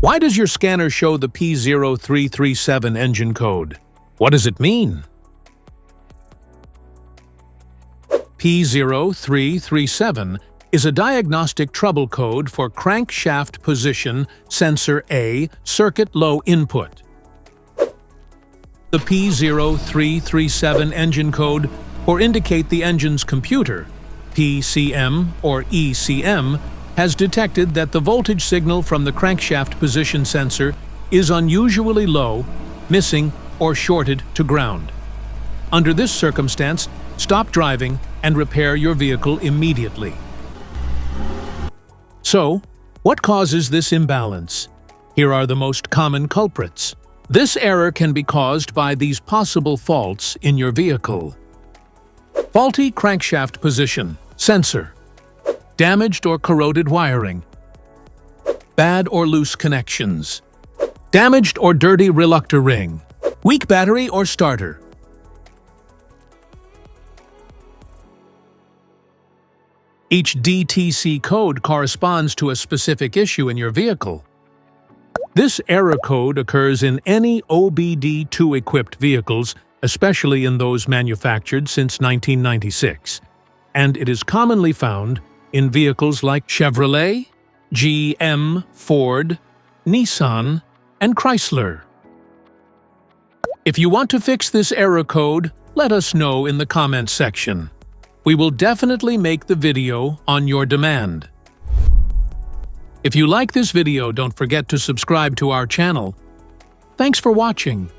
Why does your scanner show the P0337 engine code? What does it mean? P0337 is a diagnostic trouble code for crankshaft position sensor A circuit low input. The P0337 engine code, or indicate the engine's computer, PCM or ECM, has detected that the voltage signal from the crankshaft position sensor is unusually low, missing, or shorted to ground. Under this circumstance, stop driving and repair your vehicle immediately. So, what causes this imbalance? Here are the most common culprits. This error can be caused by these possible faults in your vehicle. Faulty crankshaft position sensor. Damaged or corroded wiring. Bad or loose connections. Damaged or dirty reluctor ring. Weak battery or starter. Each DTC code corresponds to a specific issue in your vehicle. This error code occurs in any OBD2-equipped vehicles, especially in those manufactured since 1996, and it is commonly found in vehicles like Chevrolet, GM, Ford, Nissan, and Chrysler. If you want to fix this error code, let us know in the comments section. We will definitely make the video on your demand. If you like this video, don't forget to subscribe to our channel. Thanks for watching.